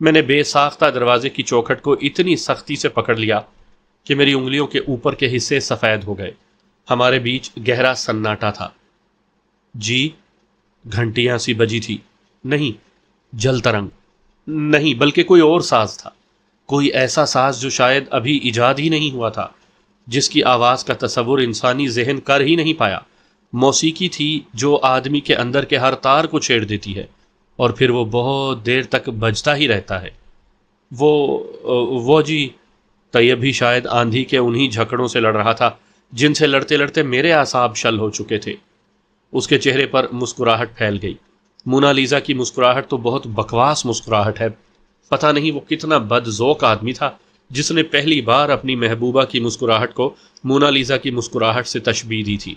میں نے بے ساختہ دروازے کی چوکھٹ کو اتنی سختی سے پکڑ لیا کہ میری انگلیوں کے اوپر کے حصے سفید ہو گئے۔ ہمارے بیچ گہرا سناٹا تھا۔ جی، گھنٹیاں سی بجی تھی۔ نہیں، جل ترنگ نہیں، بلکہ کوئی اور ساز تھا، کوئی ایسا ساز جو شاید ابھی ایجاد ہی نہیں ہوا تھا، جس کی آواز کا تصور انسانی ذہن کر ہی نہیں پایا۔ موسیقی تھی جو آدمی کے اندر کے ہر تار کو چھیڑ دیتی ہے اور پھر وہ بہت دیر تک بجتا ہی رہتا ہے۔ وہ جی، طیب بھی شاید آندھی کے انہی جھکڑوں سے لڑ رہا تھا جن سے لڑتے لڑتے میرے اعصاب شل ہو چکے تھے۔ اس کے چہرے پر مسکراہٹ پھیل گئی۔ مونالیزا کی مسکراہٹ تو بہت بکواس مسکراہٹ ہے۔ پتہ نہیں وہ کتنا بد ذوق آدمی تھا جس نے پہلی بار اپنی محبوبہ کی مسکراہٹ کو مونالیزا کی مسکراہٹ سے تشبیہ دی تھی۔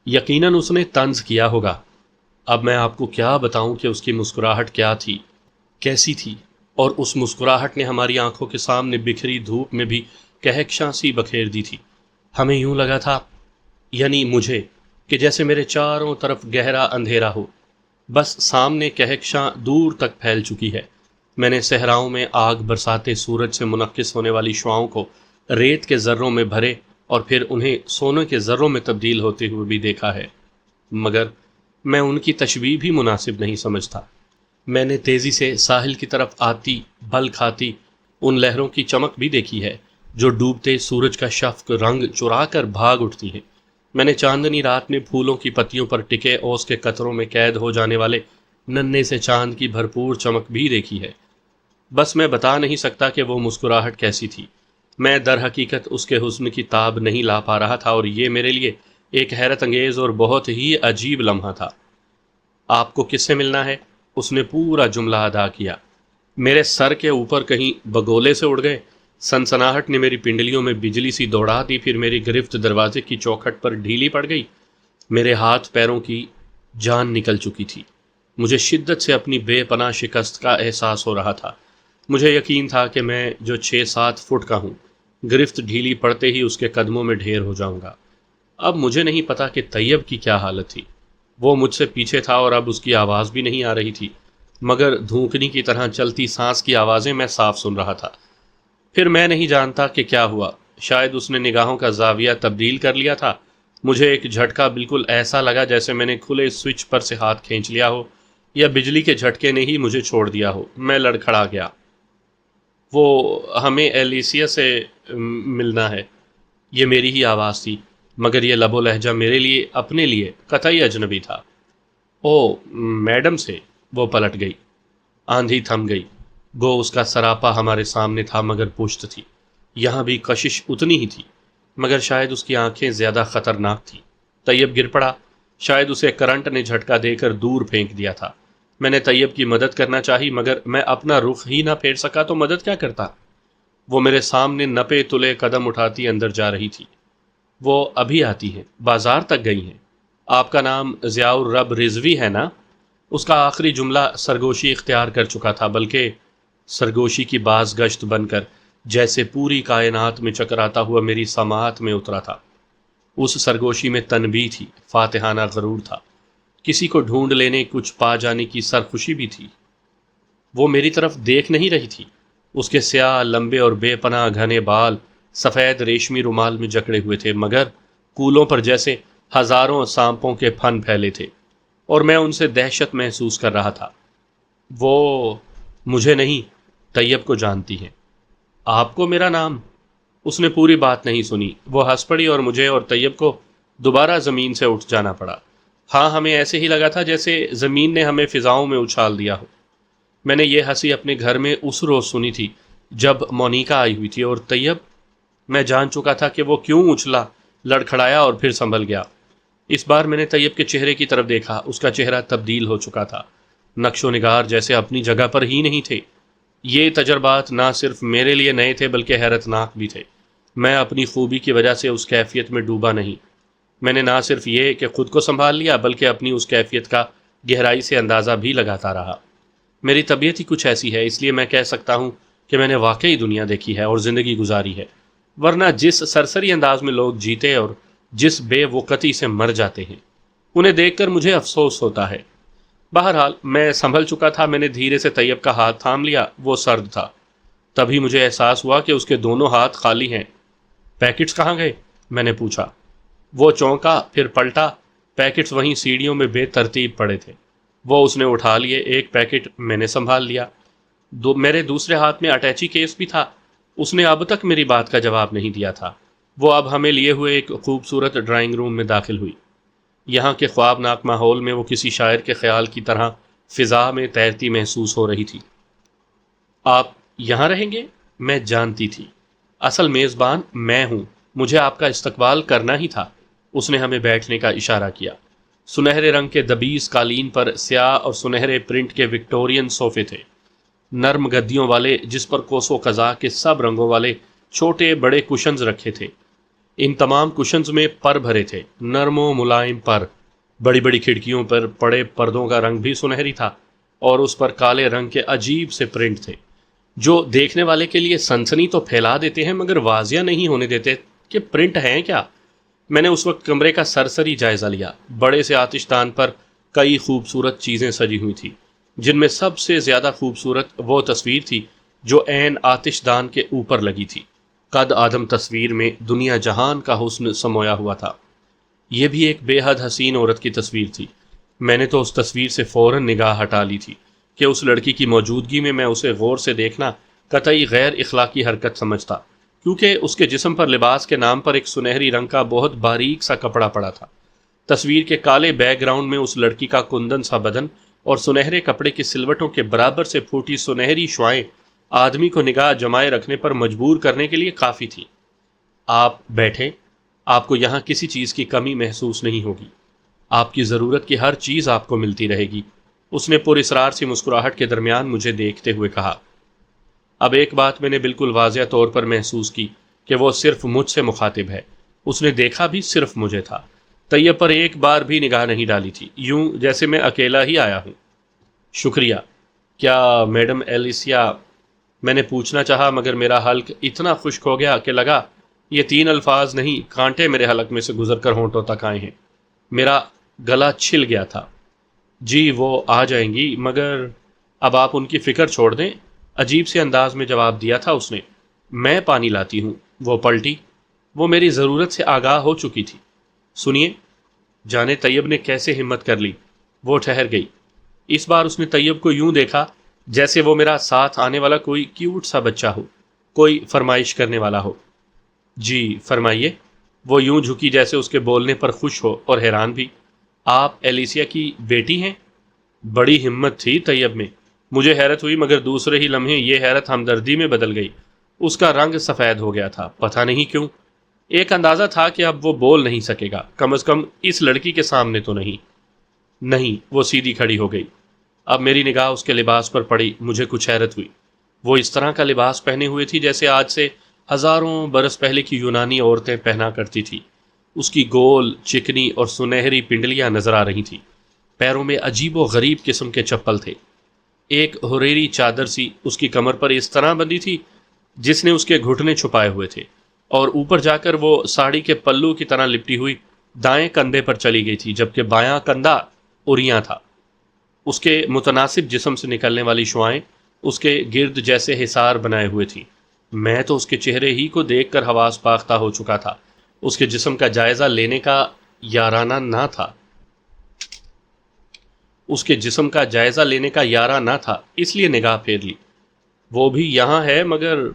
یقیناً اس نے طنز کیا ہوگا۔ اب میں آپ کو کیا بتاؤں کہ اس کی مسکراہٹ کیا تھی، کیسی تھی، اور اس مسکراہٹ نے ہماری آنکھوں کے سامنے بکھری دھوپ میں بھی کہکشاں سی بکھیر دی تھی۔ ہمیں یوں لگا تھا، یعنی مجھے، کہ جیسے میرے چاروں طرف گہرا اندھیرا ہو، بس سامنے کہکشاں دور تک پھیل چکی ہے۔ میں نے صحراؤں میں آگ برساتے سورج سے منعکس ہونے والی شعاؤں کو ریت کے ذروں میں بھرے اور پھر انہیں سونے کے ذروں میں تبدیل ہوتے ہوئے بھی دیکھا ہے، مگر میں ان کی تشبیہ بھی مناسب نہیں سمجھتا۔ میں نے تیزی سے ساحل کی طرف آتی بل کھاتی ان لہروں کی چمک بھی دیکھی ہے جو ڈوبتے سورج کا شفق رنگ چرا کر بھاگ اٹھتی ہیں۔ میں نے چاندنی رات میں پھولوں کی پتیوں پر ٹکے اوس کے قطروں میں قید ہو جانے والے ننھے سے چاند کی بھرپور چمک بھی دیکھی ہے۔ بس میں بتا نہیں سکتا کہ وہ مسکراہٹ کیسی تھی۔ میں در حقیقت اس کے حسن کی تاب نہیں لا پا رہا تھا اور یہ میرے لیے ایک حیرت انگیز اور بہت ہی عجیب لمحہ تھا۔ آپ کو کس سے ملنا ہے؟ اس نے پورا جملہ ادا کیا۔ میرے سر کے اوپر کہیں بگولے سے اڑ گئے۔ سنسناہٹ نے میری پنڈلیوں میں بجلی سی دوڑا دی، پھر میری گرفت دروازے کی چوکھٹ پر ڈھیلی پڑ گئی۔ میرے ہاتھ پیروں کی جان نکل چکی تھی۔ مجھے شدت سے اپنی بے پناہ شکست کا احساس ہو رہا تھا۔ مجھے یقین تھا کہ میں جو 6-7 فٹ کا ہوں، گرفت ڈھیلی پڑتے ہی اس کے قدموں میں ڈھیر ہو جاؤں گا۔ اب مجھے نہیں پتا کہ طیب کی کیا حالت تھی۔ وہ مجھ سے پیچھے تھا اور اب اس کی آواز بھی نہیں آ رہی تھی، مگر دھونکنی کی طرح چلتی سانس کی آوازیں میں صاف سن رہا تھا۔ پھر میں نہیں جانتا کہ کیا ہوا، شاید اس نے نگاہوں کا زاویہ تبدیل کر لیا تھا۔ مجھے ایک جھٹکا بالکل ایسا لگا جیسے میں نے کھلے سوئچ پر سے ہاتھ کھینچ لیا ہو یا بجلی کے جھٹکے نے ہی مجھے چھوڑ دیا ہو۔ میں لڑکھڑا گیا۔ وہ ہمیں ایلیسیا سے ملنا ہے، یہ میری ہی آواز تھی، مگر یہ لب و لہجہ میرے لیے اپنے لیے قطعی اجنبی تھا۔ او میڈم سے؟ وہ پلٹ گئی۔ آندھی تھم گئی۔ گو اس کا سراپا ہمارے سامنے تھا مگر پشت تھی۔ یہاں بھی کشش اتنی ہی تھی، مگر شاید اس کی آنکھیں زیادہ خطرناک تھیں۔ طیب گر پڑا، شاید اسے کرنٹ نے جھٹکا دے کر دور پھینک دیا تھا۔ میں نے طیب کی مدد کرنا چاہی مگر میں اپنا رخ ہی نہ پھیر سکا تو مدد کیا کرتا۔ وہ میرے سامنے نپے تلے قدم اٹھاتی اندر جا رہی تھی۔ وہ ابھی آتی ہیں، بازار تک گئی ہیں۔ آپ کا نام ضیاء الرب رضوی ہے نا؟ اس کا آخری جملہ سرگوشی اختیار کر چکا تھا، بلکہ سرگوشی کی باز گشت بن کر جیسے پوری کائنات میں چکراتا ہوا میری سماعت میں اترا تھا۔ اس سرگوشی میں تنبیہ تھی، فاتحانہ غرور تھا، کسی کو ڈھونڈ لینے، کچھ پا جانے کی سرخوشی بھی تھی۔ وہ میری طرف دیکھ نہیں رہی تھی۔ اس کے سیاہ لمبے اور بے پناہ گھنے بال سفید ریشمی رومال میں جکڑے ہوئے تھے، مگر کولوں پر جیسے ہزاروں سانپوں کے پھن پھیلے تھے، اور میں ان سے دہشت محسوس کر رہا تھا۔ وہ مجھے نہیں، طیب کو جانتی ہیں۔ آپ کو میرا نام؟ اس نے پوری بات نہیں سنی۔ وہ ہنس پڑی اور مجھے اور طیب کو دوبارہ زمین سے اٹھ جانا پڑا۔ ہاں، ہمیں ایسے ہی لگا تھا جیسے زمین نے ہمیں فضاؤں میں اچھال دیا ہو۔ میں نے یہ ہنسی اپنے گھر میں اس روز سنی تھی جب مونیکا آئی ہوئی تھی، اور طیب، میں جان چکا تھا کہ وہ کیوں اچھلا، لڑکھڑایا اور پھر سنبھل گیا۔ اس بار میں نے طیب کے چہرے کی طرف دیکھا۔ اس کا چہرہ تبدیل ہو چکا تھا، نقش و نگار جیسے اپنی جگہ پر ہی نہیں تھے۔ یہ تجربات نہ صرف میرے لیے نئے تھے بلکہ حیرت ناک بھی تھے۔ میں اپنی خوبی کی وجہ سے اس کیفیت میں ڈوبا نہیں۔ میں نے نہ صرف یہ کہ خود کو سنبھال لیا بلکہ اپنی اس کیفیت کا گہرائی سے اندازہ بھی لگاتا رہا۔ میری طبیعت ہی کچھ ایسی ہے، اس لیے میں کہہ سکتا ہوں کہ میں نے واقعی دنیا دیکھی ہے اور زندگی گزاری ہے، ورنہ جس سرسری انداز میں لوگ جیتے اور جس بے وقتی سے مر جاتے ہیں، انہیں دیکھ کر مجھے افسوس ہوتا ہے۔ بہرحال میں سنبھل چکا تھا. میں نے دھیرے سے طیب کا ہاتھ تھام لیا. وہ سرد تھا. تبھی مجھے احساس ہوا کہ اس کے دونوں ہاتھ خالی ہیں. پیکٹس کہاں گئے؟ میں نے پوچھا. وہ چونکا، پھر پلٹا. پیکٹس وہیں سیڑھیوں میں بے ترتیب پڑے تھے. وہ اس نے اٹھا لیے. ایک پیکٹ میں نے سنبھال لیا. میرے دوسرے ہاتھ میں اٹیچی کیس بھی تھا. اس نے اب تک میری بات کا جواب نہیں دیا تھا. وہ اب ہمیں لیے ہوئے ایک خوبصورت ڈرائنگ روم میں داخل ہوئی. یہاں کے خوابناک ماحول میں وہ کسی شاعر کے خیال کی طرح فضا میں تیرتی محسوس ہو رہی تھی. آپ یہاں رہیں گے؟ میں جانتی تھی. اصل میزبان میں ہوں. مجھے آپ کا استقبال کرنا ہی تھا. اس نے ہمیں بیٹھنے کا اشارہ کیا. سنہرے رنگ کے دبیس قالین پر سیاہ اور سنہرے پرنٹ کے وکٹورین صوفے تھے، نرم گدیوں والے جس پر کوسو قزا کے سب رنگوں والے چھوٹے بڑے کشنز رکھے تھے. ان تمام کشنز میں پر بھرے تھے، نرم و ملائم پر. بڑی بڑی کھڑکیوں پر پڑے پردوں کا رنگ بھی سنہری تھا اور اس پر کالے رنگ کے عجیب سے پرنٹ تھے جو دیکھنے والے کے لیے سنسنی تو پھیلا دیتے ہیں مگر واضح نہیں ہونے دیتے کہ پرنٹ ہیں کیا. میں نے اس وقت کمرے کا سرسری جائزہ لیا. بڑے سے آتش دان پر کئی خوبصورت چیزیں سجی ہوئی تھیں، جن میں سب سے زیادہ خوبصورت وہ تصویر تھی جو عین آتش دان کے اوپر لگی تھی. قد آدم تصویر میں دنیا جہان کا حسن سمویا ہوا تھا. یہ بھی ایک بے حد حسین عورت کی تصویر تھی. میں نے تو اس تصویر سے فوراً نگاہ ہٹا لی تھی کہ اس لڑکی کی موجودگی میں اسے غور سے دیکھنا قطعی غیر اخلاقی حرکت سمجھتا، کیونکہ اس کے جسم پر لباس کے نام پر ایک سنہری رنگ کا بہت باریک سا کپڑا پڑا تھا. تصویر کے کالے بیک گراؤنڈ میں اس لڑکی کا کندن سا بدن اور سنہرے کپڑے کی سلوٹوں کے برابر سے پھوٹی سنہری شعائیں آدمی کو نگاہ جمائے رکھنے پر مجبور کرنے کے لیے کافی تھی. آپ بیٹھیں. آپ کو یہاں کسی چیز کی کمی محسوس نہیں ہوگی. آپ کی ضرورت کی ہر چیز آپ کو ملتی رہے گی. اس نے پر اصرار سی مسکراہٹ کے درمیان مجھے دیکھتے ہوئے کہا. اب ایک بات میں نے بالکل واضح طور پر محسوس کی کہ وہ صرف مجھ سے مخاطب ہے. اس نے دیکھا بھی صرف مجھے تھا. طیب پر ایک بار بھی نگاہ نہیں ڈالی تھی، یوں جیسے میں اکیلا ہی آیا ہوں. شکریہ. کیا میڈم ایلیسیا؟ میں نے پوچھنا چاہا مگر میرا حلق اتنا خشک ہو گیا کہ لگا یہ 3 الفاظ نہیں، کانٹے میرے حلق میں سے گزر کر ہونٹوں تک آئے ہیں. میرا گلا چھل گیا تھا. جی وہ آ جائیں گی، مگر اب آپ ان کی فکر چھوڑ دیں. عجیب سے انداز میں جواب دیا تھا اس نے. میں پانی لاتی ہوں. وہ پلٹی. وہ میری ضرورت سے آگاہ ہو چکی تھی. سنیے. جانے طیب نے کیسے ہمت کر لی. وہ ٹھہر گئی. اس بار اس نے طیب کو یوں دیکھا جیسے وہ میرا ساتھ آنے والا کوئی کیوٹ سا بچہ ہو، کوئی فرمائش کرنے والا ہو. جی فرمائیے. وہ یوں جھکی جیسے اس کے بولنے پر خوش ہو اور حیران بھی. آپ ایلیسیا کی بیٹی ہیں؟ بڑی ہمت تھی طیب میں. مجھے حیرت ہوئی مگر دوسرے ہی لمحے یہ حیرت ہمدردی میں بدل گئی. اس کا رنگ سفید ہو گیا تھا، پتہ نہیں کیوں. ایک اندازہ تھا کہ اب وہ بول نہیں سکے گا، کم از کم اس لڑکی کے سامنے تو نہیں. نہیں. وہ سیدھی کھڑی ہو گئی. اب میری نگاہ اس کے لباس پر پڑی. مجھے کچھ حیرت ہوئی. وہ اس طرح کا لباس پہنے ہوئے تھی جیسے آج سے ہزاروں برس پہلے کی یونانی عورتیں پہنا کرتی تھی. اس کی گول، چکنی اور سنہری پنڈلیاں نظر آ رہی تھیں. پیروں میں عجیب و غریب قسم کے چپل تھے. ایک ہوریری چادر سی اس کی کمر پر اس طرح بندھی تھی جس نے اس کے گھٹنے چھپائے ہوئے تھے، اور اوپر جا کر وہ ساڑی کے پلو کی طرح لپٹی ہوئی دائیں کندھے پر چلی گئی تھی، جبکہ بایاں کندھا اریاں تھا. اس کے متناسب جسم سے نکلنے والی شعائیں اس کے گرد جیسے حصار بنائے ہوئے تھیں. میں تو اس کے چہرے ہی کو دیکھ کر حواس باختہ ہو چکا تھا. اس کے جسم کا جائزہ لینے کا یارانہ نہ تھا. اس کے جسم کا جائزہ لینے کا یارہ نہ تھا، اس لیے نگاہ پھیر لی. وہ بھی یہاں ہے مگر.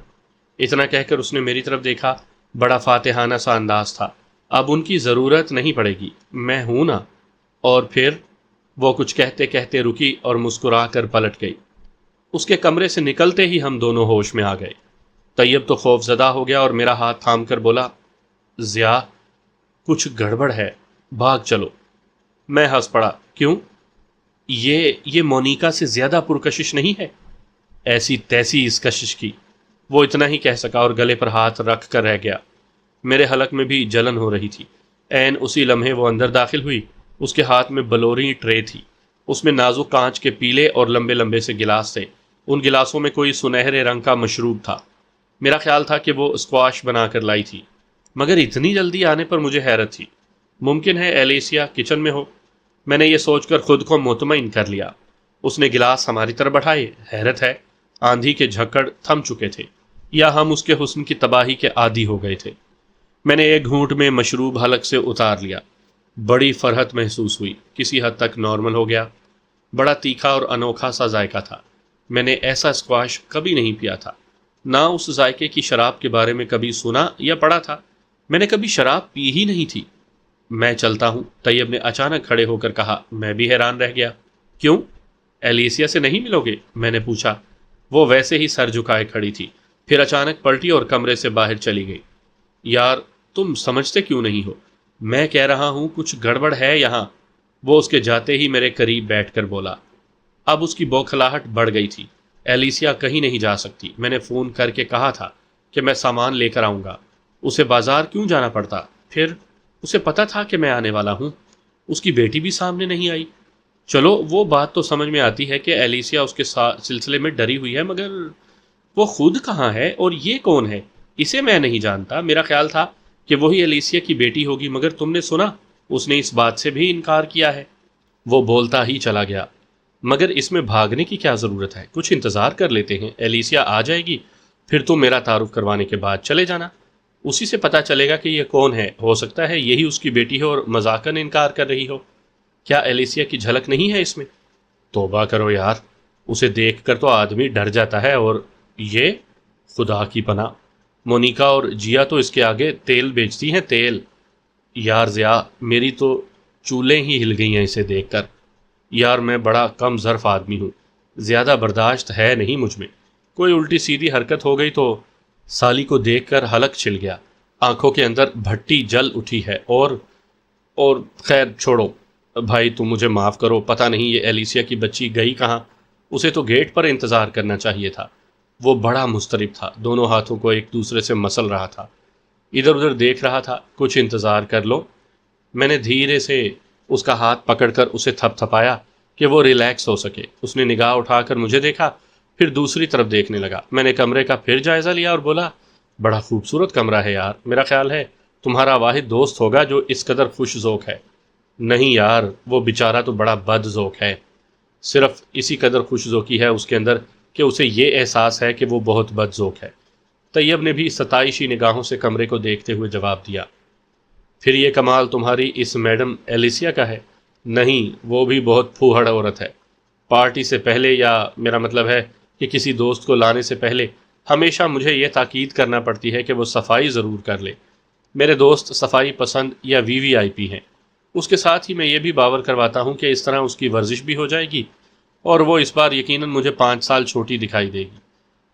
اتنا کہہ کر اس نے میری طرف دیکھا. بڑا فاتحانہ سا انداز تھا. اب ان کی ضرورت نہیں پڑے گی، میں ہوں نا. اور پھر وہ کچھ کہتے کہتے رکی اور مسکرا کر پلٹ گئی. اس کے کمرے سے نکلتے ہی ہم دونوں ہوش میں آ گئے. طیب تو خوف زدہ ہو گیا اور میرا ہاتھ تھام کر بولا، ضیاء کچھ گڑبڑ ہے، بھاگ چلو. میں ہنس پڑا. کیوں؟ یہ مونیکا سے زیادہ پرکشش نہیں ہے؟ ایسی تیسی اس کشش کی. وہ اتنا ہی کہہ سکا اور گلے پر ہاتھ رکھ کر رہ گیا. میرے حلق میں بھی جلن ہو رہی تھی. عین اسی لمحے وہ اندر داخل ہوئی. اس کے ہاتھ میں بلوری ٹرے تھی. اس میں نازک کانچ کے پیلے اور لمبے لمبے سے گلاس تھے. ان گلاسوں میں کوئی سنہرے رنگ کا مشروب تھا. میرا خیال تھا کہ وہ اسکواش بنا کر لائی تھی، مگر اتنی جلدی آنے پر مجھے حیرت تھی. ممکن ہے ایلیسیا کچن میں ہو. میں نے یہ سوچ کر خود کو مطمئن کر لیا۔ اس نے گلاس ہماری طرف بڑھائے۔ حیرت ہے، آندھی کے جھکڑ تھم چکے تھے یا ہم اس کے حسن کی تباہی کے عادی ہو گئے تھے۔ میں نے ایک گھونٹ میں مشروب حلق سے اتار لیا۔ بڑی فرحت محسوس ہوئی، کسی حد تک نارمل ہو گیا۔ بڑا تیکھا اور انوکھا سا ذائقہ تھا۔ میں نے ایسا اسکواش کبھی نہیں پیا تھا، نہ اس ذائقے کی شراب کے بارے میں کبھی سنا یا پڑھا تھا۔ میں نے کبھی شراب پی ہی نہیں تھی۔ میں چلتا ہوں، طیب نے اچانک کھڑے ہو کر کہا۔ میں بھی حیران رہ گیا۔ کیوں؟ ایلیسیا سے نہیں ملو گے؟ میں نے پوچھا۔ وہ ویسے ہی سر جھکائے کھڑی تھی، پھر اچانک پلٹی اور کمرے سے باہر چلی گئی۔ یار تم سمجھتے کیوں نہیں ہو؟ میں کہہ رہا ہوں کچھ گڑبڑ ہے یہاں، وہ اس کے جاتے ہی میرے قریب بیٹھ کر بولا۔ اب اس کی بوکھلاہٹ بڑھ گئی تھی۔ ایلیسیا کہیں نہیں جا سکتی۔ میں نے فون کر کے کہا تھا کہ میں سامان لے کر آؤں گا۔ اسے بازار کیوں جانا پڑتا؟ پھر اسے پتا تھا کہ میں آنے والا ہوں۔ اس کی بیٹی بھی سامنے نہیں آئی۔ چلو وہ بات تو سمجھ میں آتی ہے کہ ایلیسیا اس کے سلسلے میں ڈری ہوئی ہے، مگر وہ خود کہاں ہے اور یہ کون ہے؟ اسے میں نہیں جانتا۔ میرا خیال تھا کہ وہی ایلیسیا کی بیٹی ہوگی، مگر تم نے سنا اس نے اس بات سے بھی انکار کیا ہے۔ وہ بولتا ہی چلا گیا۔ مگر اس میں بھاگنے کی کیا ضرورت ہے؟ کچھ انتظار کر لیتے ہیں، ایلیسیا آ جائے گی، پھر تم میرا تعارف کروانے کے بعد چلے جانا۔ اسی سے پتہ چلے گا کہ یہ کون ہے، ہو سکتا ہے یہی اس کی بیٹی ہو اور مذاقن انکار کر رہی ہو۔ کیا ایلیسیا کی جھلک نہیں ہے اس میں؟ توبہ کرو یار، اسے دیکھ کر تو آدمی ڈر جاتا ہے، اور یہ خدا کی پناہ، مونیکا اور جیا تو اس کے آگے تیل بیچتی ہیں، تیل۔ یار ضیاء، میری تو چولیں ہی ہل گئی ہیں اسے دیکھ کر۔ یار میں بڑا کم ظرف آدمی ہوں، زیادہ برداشت ہے نہیں مجھ میں۔ کوئی الٹی سیدھی حرکت ہو گئی تو سالی کو دیکھ کر حلق چھل گیا، آنکھوں کے اندر بھٹی جل اٹھی ہے۔ اور خیر چھوڑو بھائی، تم مجھے معاف کرو، پتہ نہیں یہ ایلیسیا کی بچی گئی کہاں۔ اسے تو گیٹ پر انتظار کرنا چاہیے تھا۔ وہ بڑا مضطرب تھا، دونوں ہاتھوں کو ایک دوسرے سے مسل رہا تھا، ادھر ادھر دیکھ رہا تھا۔ کچھ انتظار کر لو۔ میں نے دھیرے سے اس کا ہاتھ پکڑ کر اسے تھپ تھپایا کہ وہ ریلیکس ہو سکے۔ اس نے نگاہ اٹھا کر مجھے دیکھا، پھر دوسری طرف دیکھنے لگا۔ میں نے کمرے کا پھر جائزہ لیا اور بولا، بڑا خوبصورت کمرہ ہے یار، میرا خیال ہے تمہارا واحد دوست ہوگا جو اس قدر خوش ذوق ہے۔ نہیں یار، وہ بیچارہ تو بڑا بد ذوق ہے، صرف اسی قدر خوش ذوقی ہے اس کے اندر کہ اسے یہ احساس ہے کہ وہ بہت بد ذوق ہے۔ طیب نے بھی ستائشی نگاہوں سے کمرے کو دیکھتے ہوئے جواب دیا۔ پھر یہ کمال تمہاری اس میڈم ایلیسیا کا ہے؟ نہیں، وہ بھی بہت پھوہڑ عورت ہے۔ پارٹی سے پہلے، یا میرا مطلب ہے کہ کسی دوست کو لانے سے پہلے، ہمیشہ مجھے یہ تاکید کرنا پڑتی ہے کہ وہ صفائی ضرور کر لے۔ میرے دوست صفائی پسند یا وی وی آئی پی ہیں۔ اس کے ساتھ ہی میں یہ بھی باور کرواتا ہوں کہ اس طرح اس کی ورزش بھی ہو جائے گی، اور وہ اس بار یقیناً مجھے 5 سال چھوٹی دکھائی دے گی۔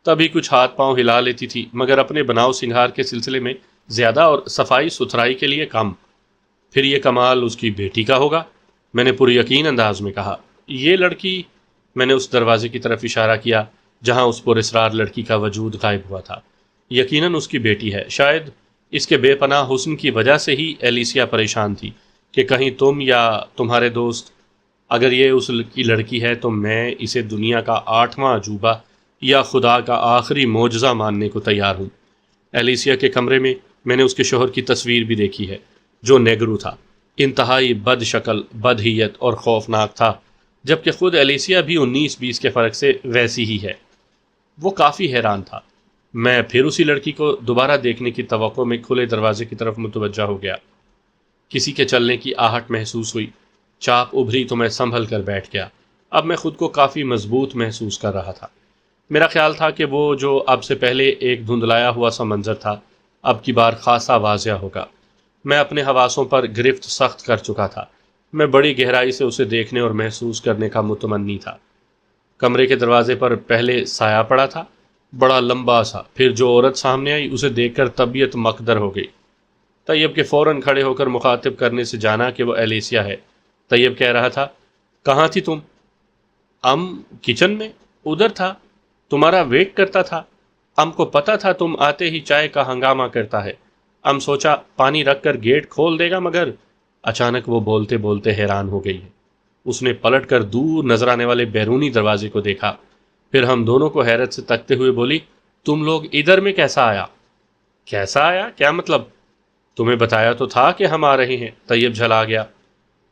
تبھی کچھ ہاتھ پاؤں ہلا لیتی تھی، مگر اپنے بناؤ سنگھار کے سلسلے میں زیادہ اور صفائی ستھرائی کے لیے کم۔ پھر یہ کمال اس کی بیٹی کا ہوگا، میں نے پُر یقین انداز میں کہا۔ یہ لڑکی، میں نے اس دروازے کی طرف اشارہ کیا جہاں اس پر اسرار لڑکی کا وجود غائب ہوا تھا۔ یقیناً اس کی بیٹی ہے۔ شاید اس کے بے پناہ حسن کی وجہ سے ہی ایلیسیا پریشان تھی کہ کہیں تم یا تمہارے دوست، اگر یہ اس کی لڑکی ہے تو میں اسے دنیا کا 8واں عجوبہ یا خدا کا آخری معجزہ ماننے کو تیار ہوں۔ ایلیسیا کے کمرے میں نے اس کے شوہر کی تصویر بھی دیکھی ہے، جو نیگرو تھا، انتہائی بد شکل، بدحیت اور خوفناک تھا، جبکہ خود ایلیسیا بھی 19-20 کے فرق سے ویسی ہی ہے۔ وہ کافی حیران تھا۔ میں پھر اسی لڑکی کو دوبارہ دیکھنے کی توقع میں کھلے دروازے کی طرف متوجہ ہو گیا۔ کسی کے چلنے کی آہٹ محسوس ہوئی، چاپ ابھری تو میں سنبھل کر بیٹھ گیا۔ اب میں خود کو کافی مضبوط محسوس کر رہا تھا۔ میرا خیال تھا کہ وہ جو اب سے پہلے ایک دھندلایا ہوا سا منظر تھا، اب کی بار خاصا واضح ہوگا۔ میں اپنے حواسوں پر گرفت سخت کر چکا تھا۔ میں بڑی گہرائی سے اسے دیکھنے اور محسوس کرنے کا متمنی تھا۔ کمرے کے دروازے پر پہلے سایہ پڑا تھا، بڑا لمبا سا۔ پھر جو عورت سامنے آئی اسے دیکھ کر طبیعت مقدر ہو گئی۔ طیب کے فوراً کھڑے ہو کر مخاطب کرنے سے جانا کہ وہ ایلیسیا ہے۔ طیب کہہ رہا تھا، کہاں تھی تم؟ کچن میں، ادھر تھا، تمہارا ویٹ کرتا تھا۔ کو پتا تھا تم آتے ہی چائے کا ہنگامہ کرتا ہے۔ سوچا پانی رکھ کر گیٹ کھول دے گا، مگر اچانک وہ بولتے بولتے حیران ہو گئی ہے۔ اس نے پلٹ کر دور نظر آنے والے بیرونی دروازے کو دیکھا، پھر ہم دونوں کو حیرت سے تکتے ہوئے بولی، تم لوگ ادھر میں کیسا آیا؟ کیسا آیا؟ کیا مطلب؟ تمہیں بتایا تو تھا کہ ہم آ رہے ہیں۔ طیب جھلا گیا۔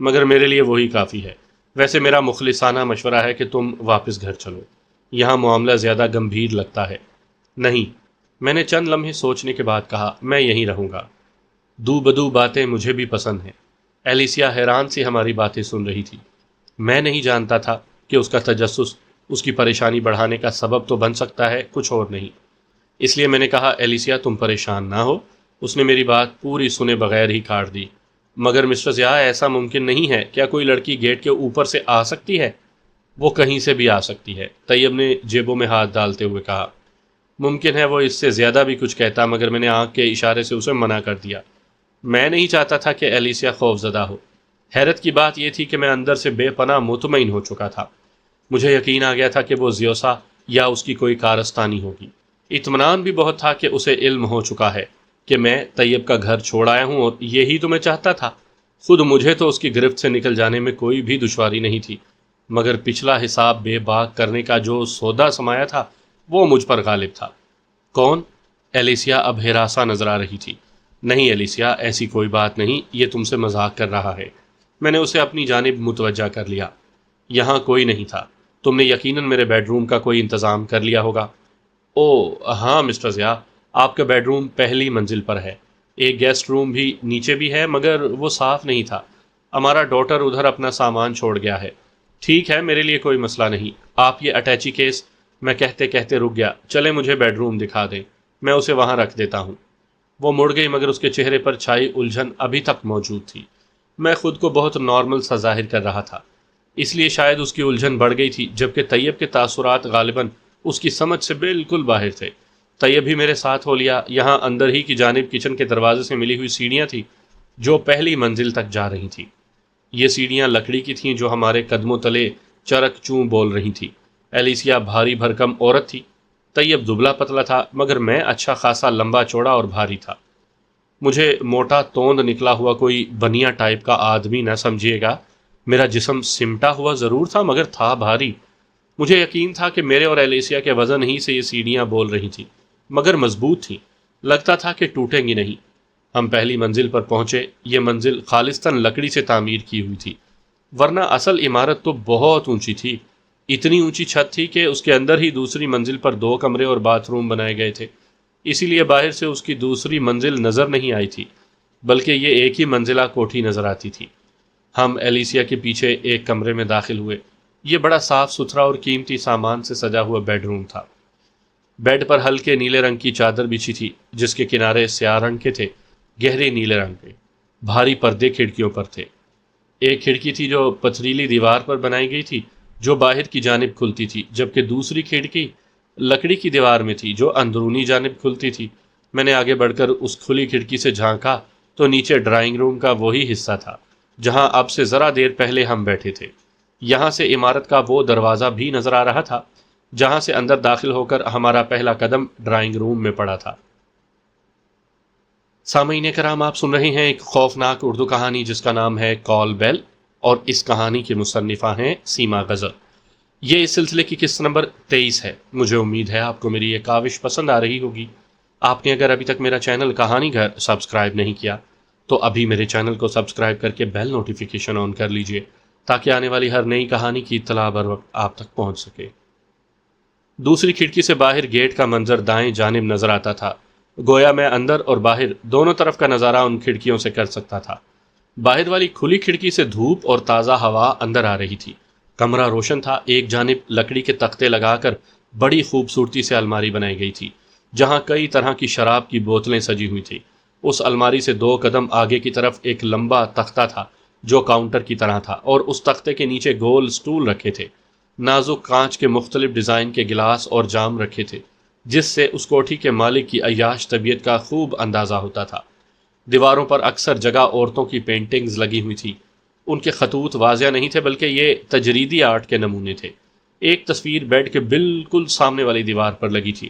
مگر میرے لیے وہی کافی ہے۔ ویسے میرا مخلصانہ مشورہ ہے کہ تم واپس گھر چلو، یہاں معاملہ زیادہ گمبھیر لگتا ہے۔ نہیں، میں نے چند لمحے سوچنے کے بعد کہا، میں یہیں رہوں گا۔ دو بدو باتیں مجھے بھی پسند ہیں۔ ایلیسیا حیران سی ہماری باتیں سن رہی تھی۔ میں نہیں جانتا تھا کہ اس کا تجسس اس کی پریشانی بڑھانے کا سبب تو بن سکتا ہے، کچھ اور نہیں۔ اس لیے میں نے کہا، ایلیسیا تم پریشان نہ ہو۔ اس نے میری بات پوری سنے بغیر ہی کاٹ دی۔ مگر مسٹر ضیاء، ایسا ممکن نہیں ہے۔ کیا کوئی لڑکی گیٹ کے اوپر سے آ سکتی ہے؟ وہ کہیں سے بھی آ سکتی ہے، طیب نے جیبوں میں ہاتھ ڈالتے ہوئے کہا۔ ممکن ہے وہ اس سے زیادہ بھی کچھ کہتا، مگر میں نے آنکھ کے اشارے سے اسے منع کر دیا۔ میں نہیں چاہتا تھا کہ ایلیسیا خوف زدہ ہو۔ حیرت کی بات یہ تھی کہ میں اندر سے بے پناہ مطمئن ہو چکا تھا۔ مجھے یقین آ گیا تھا کہ وہ زیوسا یا اس کی کوئی کارستانی ہوگی۔ اطمینان بھی بہت تھا کہ اسے علم ہو چکا ہے کہ میں طیب کا گھر چھوڑ آیا ہوں، اور یہی تو میں چاہتا تھا۔ خود مجھے تو اس کی گرفت سے نکل جانے میں کوئی بھی دشواری نہیں تھی، مگر پچھلا حساب بے باک کرنے کا جو سودا سمایا تھا وہ مجھ پر غالب تھا۔ کون؟ ایلیسیا اب ہراساں نظر آ رہی تھی۔ نہیں ایلیسیا، ایسی کوئی بات نہیں، یہ تم سے مذاق کر رہا ہے۔ میں نے اسے اپنی جانب متوجہ کر لیا۔ یہاں کوئی نہیں تھا۔ تم نے یقیناً میرے بیڈ روم کا کوئی انتظام کر لیا ہوگا۔ او ہاں مسٹر ضیاء، آپ کا بیڈ روم پہلی منزل پر ہے۔ ایک گیسٹ روم بھی نیچے بھی ہے، مگر وہ صاف نہیں تھا۔ ہمارا ڈاکٹر ادھر اپنا سامان چھوڑ گیا ہے۔ ٹھیک ہے، میرے لیے کوئی مسئلہ نہیں۔ آپ یہ اٹیچی کیس، میں کہتے کہتے رک گیا۔ چلے مجھے بیڈ روم دکھا دیں، میں اسے وہاں رکھ دیتا ہوں۔ وہ مڑ گئی، مگر اس کے چہرے پر چھائی الجھن ابھی تک موجود تھی۔ میں خود کو بہت نارمل سا ظاہر کر رہا تھا، اس لیے شاید اس کی الجھن بڑھ گئی تھی، جبکہ طیب کے تاثرات غالباً اس کی سمجھ سے بالکل باہر تھے۔ طیب بھی میرے ساتھ ہو لیا۔ یہاں اندر ہی کی جانب کچن کے دروازے سے ملی ہوئی سیڑھیاں تھیں جو پہلی منزل تک جا رہی تھیں۔ یہ سیڑھیاں لکڑی کی تھیں جو ہمارے قدموں تلے چرک چوں بول رہی تھی۔ ایلیسیا بھاری بھرکم عورت تھی، طیب دبلا پتلا تھا، مگر میں اچھا خاصا لمبا چوڑا اور بھاری تھا۔ مجھے موٹا توند نکلا ہوا کوئی بنیا ٹائپ کا آدمی نہ سمجھیے گا۔ میرا جسم سمٹا ہوا ضرور تھا، مگر تھا بھاری۔ مجھے یقین تھا کہ میرے اور ایلیسیا کے وزن ہی سے یہ سیڑھیاں بول رہی تھیں، مگر مضبوط تھیں، لگتا تھا کہ ٹوٹیں گی نہیں۔ ہم پہلی منزل پر پہنچے۔ یہ منزل خالصتاً لکڑی سے تعمیر کی ہوئی تھی، ورنہ اصل عمارت تو بہت اونچی تھی۔ اتنی اونچی چھت تھی کہ اس کے اندر ہی دوسری منزل پر 2 کمرے اور باتھ روم بنائے گئے تھے، اسی لیے باہر سے اس کی دوسری منزل نظر نہیں آئی تھی، بلکہ یہ ایک ہی منزلہ کوٹھی نظر آتی تھی۔ ہم ایلیسیا کے پیچھے ایک کمرے میں داخل ہوئے۔ یہ بڑا صاف ستھرا اور قیمتی سامان سے سجا ہوا بیڈ روم تھا۔ بیڈ پر ہلکے نیلے رنگ کی چادر بچھی تھی، جس کے کنارے سیاہ رنگ کے تھے، گہرے نیلے رنگ کے۔ بھاری پردے کھڑکیوں پر تھے۔ ایک کھڑکی تھی جو پتھریلی دیوار پر بنائی گئی تھی، جو باہر کی جانب کھلتی تھی، جبکہ دوسری کھڑکی لکڑی کی دیوار میں تھی جو اندرونی جانب کھلتی تھی۔ میں نے آگے بڑھ کر اس کھلی کھڑکی سے جھانکا تو نیچے ڈرائنگ روم کا وہی حصہ تھا جہاں اب سے ذرا دیر پہلے ہم بیٹھے تھے۔ یہاں سے عمارت کا وہ دروازہ بھی نظر آ رہا تھا جہاں سے اندر داخل ہو کر ہمارا پہلا قدم ڈرائنگ روم میں پڑا تھا۔ سامعین کرام، آپ سن رہے ہیں ایک خوفناک اردو کہانی جس کا نام ہے کال بیل، اور اس کہانی کی مصنفہ ہیں سیما غزل۔ یہ اس سلسلے کی قسط نمبر 23 ہے۔ مجھے امید ہے آپ کو میری یہ کاوش پسند آ رہی ہوگی۔ آپ نے اگر ابھی تک میرا چینل کہانی گھر سبسکرائب نہیں کیا تو ابھی میرے چینل کو سبسکرائب کر کے بیل نوٹیفیکیشن آن کر لیجئے تاکہ آنے والی ہر نئی کہانی کی اطلاع بر وقت آپ تک پہنچ سکے۔ دوسری کھڑکی سے باہر گیٹ کا منظر دائیں جانب نظر آتا تھا، گویا میں اندر اور باہر دونوں طرف کا نظارہ ان کھڑکیوں سے کر سکتا تھا۔ باہر والی کھلی کھڑکی سے دھوپ اور تازہ ہوا اندر آ رہی تھی۔ کمرہ روشن تھا۔ ایک جانب لکڑی کے تختے لگا کر بڑی خوبصورتی سے الماری بنائی گئی تھی جہاں کئی طرح کی شراب کی بوتلیں سجی ہوئی تھی۔ اس الماری سے 2 قدم آگے کی طرف ایک لمبا تختہ تھا جو کاؤنٹر کی طرح تھا، اور اس تختے کے نیچے گول سٹول رکھے تھے۔ نازک کانچ کے مختلف ڈیزائن کے گلاس اور جام رکھے تھے جس سے اس کوٹھی کے مالک کی عیاش طبیعت کا خوب اندازہ ہوتا تھا۔ دیواروں پر اکثر جگہ عورتوں کی پینٹنگز لگی ہوئی تھی۔ ان کے خطوط واضح نہیں تھے بلکہ یہ تجریدی آرٹ کے نمونے تھے۔ ایک تصویر بیڈ کے بالکل سامنے والی دیوار پر لگی تھی۔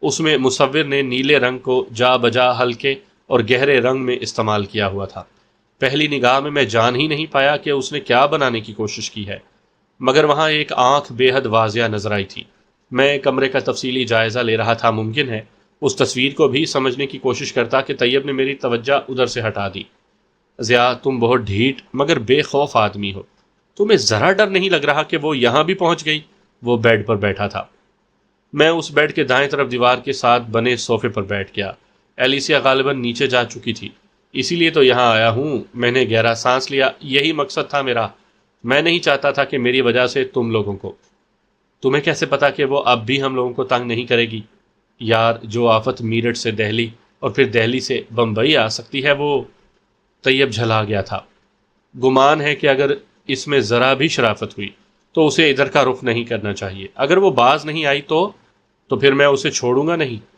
اس میں مصور نے نیلے رنگ کو جا بجا ہلکے اور گہرے رنگ میں استعمال کیا ہوا تھا۔ پہلی نگاہ میں جان ہی نہیں پایا کہ اس نے کیا بنانے کی کوشش کی ہے، مگر وہاں ایک آنکھ بے حد واضح نظر آئی تھی۔ میں کمرے کا تفصیلی جائزہ لے رہا تھا، ممکن ہے اس تصویر کو بھی سمجھنے کی کوشش کرتا کہ طیب نے میری توجہ ادھر سے ہٹا دی۔ ضیاء تم بہت ڈھیٹ مگر بے خوف آدمی ہو، تمہیں ذرا ڈر نہیں لگ رہا کہ وہ یہاں بھی پہنچ گئی؟ وہ بیڈ پر بیٹھا تھا۔ میں اس بیڈ کے دائیں طرف دیوار کے ساتھ بنے صوفے پر بیٹھ گیا۔ ایلیسیا غالباً نیچے جا چکی تھی، اسی لیے تو یہاں آیا ہوں۔ میں نے گہرا سانس لیا، یہی مقصد تھا میرا۔ میں نہیں چاہتا تھا کہ میری وجہ سے تم لوگوں کو۔ تمہیں کیسے پتا کہ وہ اب بھی ہم لوگوں کو تنگ نہیں کرے گی؟ یار جو آفت میرٹھ سے دہلی اور پھر دہلی سے بمبئی آ سکتی ہے، وہ… طیب جھلا گیا تھا۔ گمان ہے کہ اگر اس میں ذرا بھی شرافت ہوئی تو اسے ادھر کا رخ نہیں کرنا چاہیے۔ اگر وہ باز نہیں آئی تو پھر میں اسے چھوڑوں گا نہیں۔